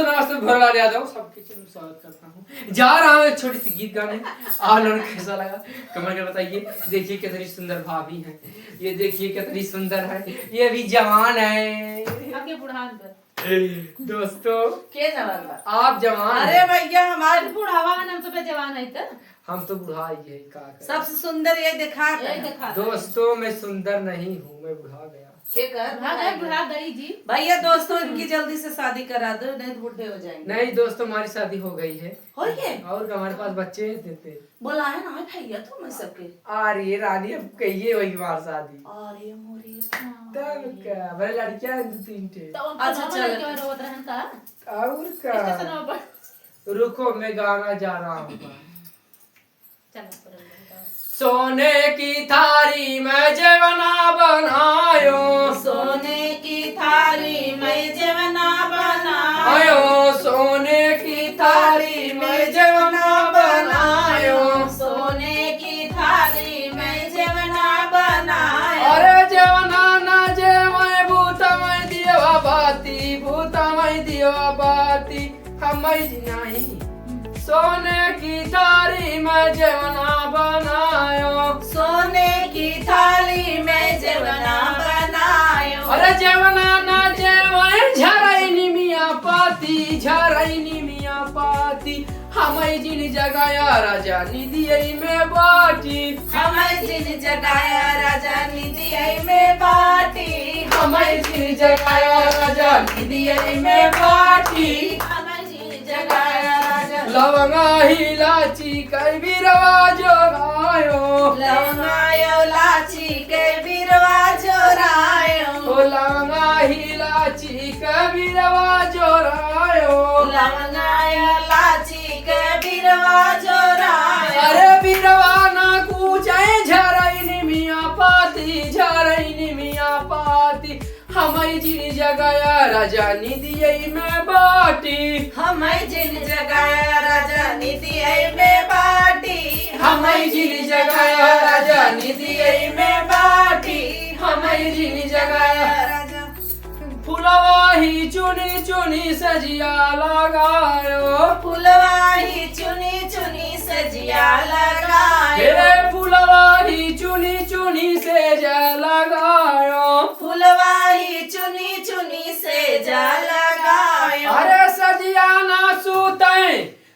दोस्तों नमस्ते, भरलाल यादव सबके चैनल में स्वागत करता हूँ। जा रहा हूँ एक छोटी सी गीत गाने। आप लोगों को कैसा लगा कमेंट कर बताइए। देखिए कितनी सुंदर भाभी है, ये देखिए कितनी सुंदर है, ये भी जवान है। आपके बुढ़ान पर दोस्तों के जवान बा? आप जवान अरे हैं। भैया हमारे बुढ़ावा का नाम सब जवान है तो हम तो बुढ़ा ही है, का करें? सबसे सुंदर ये दिखा यही दिखा दोस्तों मैं सुंदर नहीं हूँ, मैं बुढ़ा गया। के कर बुढ़ा गई जी। भैया दोस्तों इनकी जल्दी से शादी करा दो, नहीं तो बूढ़े हो जाएंगे। नहीं दोस्तों हमारी शादी हो गई है हो गए? और हमारे पास बच्चे देते। बोला है ना भैया तुम सबके। अरे रानी अब कहिए वही बार शादी अरे मोरी तब क्या बड़े लड़कियां हैं 2-3 ठे। अच्छा, चलो। के रोत रहन का और स्टेशन का पर रुको मैं गाना जा रहा हूँ। चलो सोने की थारी में जवना बनायो, सोने की थाली में जवना बनायो, आयो सोने की थारी में जवना बनायो। सोने की थाली में जवना बनायो। अरे जवना ना जेवै भूतमय दिवा बाती, भूतमय दिवा बाती हमै नहीं। सोने की थारी में जवना बनायो, सोने की थाली में जवना बनायो। अरे जवना ना जेवै झरैनी मिया पाती, झरैनी मिया पाती हमै जिन जगाया राजा निधियै में बाटी, हमें जिन जगाया राजा निधियै में बाटी, हमै जिन जगाया राजा निधियै में बाटी। हमें जिन जगाया राजा। लवंगा इलाची कई बिरवा जोरायो, लवंगायो लाची के बिरवा जोरायो, ओ लवंगा इलाची कई बिरवा जोरायो। लवंगायो लाची के बिरवा जोरायो। अरे बिरवा ना कूचे झरैनी मिया पाती, झरैनी मिया पाती हमै जिन जगाया राजा निधियै में बाटी, हमें जिन जगाया राजा निधियै में बाटी, हमै जिन जगाया राजा निधियै में बाटी, हमै जिन जगाया राजा। फुलवाही चुनी चुनी सजिया लगायो, फुलवाही चुनी चुनी सजिया लगायो, हे फुलवाही चुनी चुनी से जा लगायो। फुलवाही चुनी चुनी से जा लगायो। अरे सजिया ना सूतै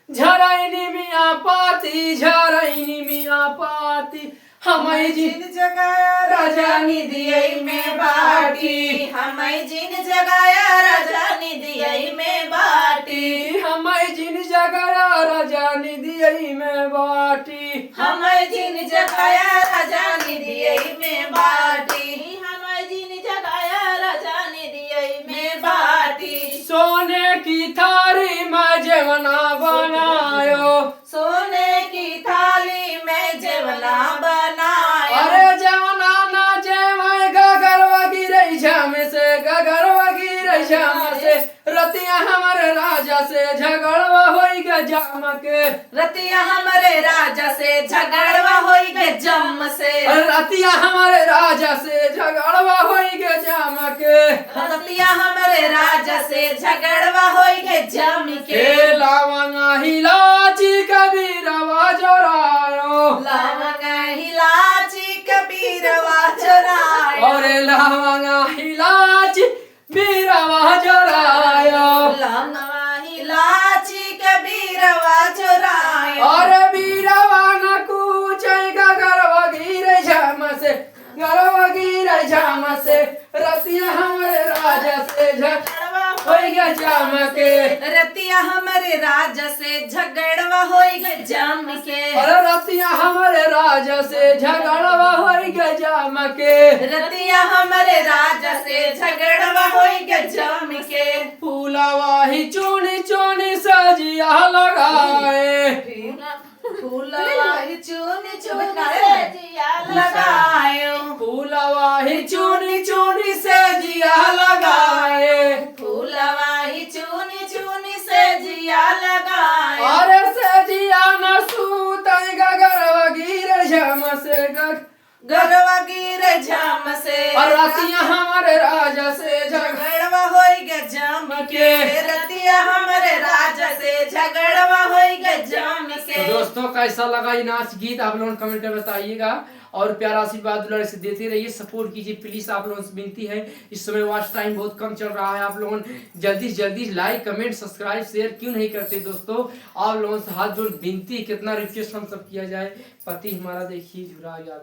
झरैनी मिया पाती, झरैनी मिया पाती हमै जिन जिन जगाया राजा निधियै में बाटी, हमें जिन जगाया राजा निधियै में बाटी, हमै जिन जगाया राजा निधियै में बाटी। हमें जिन जगाया राजा निधियै में बाटी, हमें जिन जगाया राजा निधियै में बाटी। सोने की थारी में जवना बनायो, सोने की थाली में जवना बनायो, अरे जवना ना जेवै गगरवा गिरै झम से, गगरवा गिरै झम से रतिया हमारे राजा से झगड़वा होई गे जाम के। रतिया हमारे राजा से झगड़वा होई गे जम से, रतिया हमारे राजा से झगड़वा होई गे जाम के। रतिया हमारे राजा से झगड़वा होई गे जम के। लवंगा इलाची कबीरवा जोरायो, लवंगा इलाची कबीरवा जोरायो, और लवंगा इलाची बीरवा जोरायो। लवंगा इलाची कबीरवा जोरायो, और बीरवा न कूचे गगरवा गिरे झम से, गरवा गिरे झम से रतिया हमारे राजा से झगड़वा होई गे जाम के। रतिया हमारे राजा से झगड़वा होई गे जम के। और रतिया हमारे राजा से झगड़वा होई गे जाम के। रतिया हमारे राजा से झगड़वा होई गे जम के। फूलवाही चुनी चुनी सजिया लगाए, फूलवाही चुनी चुनी सजिया लगायो, फूलवाही चुनी चुनी सजिया लगाए। फूलवाही चुनी चुनी सजिया लगायो, अरे सजिया न सूतै गगरवा गिरे झम से गरवा गिरे झम से। और रतिया हमारे राजा से झगड़ झगड़वा होई गे जम के। रतिया हमारे दोस्तों कैसा लगा ये नाच गीत आप लोगों कमेंट कर बताइएगा और प्यारा आशीर्वाद दुलार से देते रहिए, सपोर्ट कीजिए प्लीज। आप लोगों से विनती है, इस समय वॉच टाइम बहुत कम चल रहा है, आप लोगों जल्दी से जल्दी लाइक कमेंट सब्सक्राइब शेयर क्यों नहीं करते दोस्तों। आप लोगों से हाथ जोड़ विनती, कितना रिक्वेस्ट हम सब किया जाए। पति हमारा देखिए झुरा गया।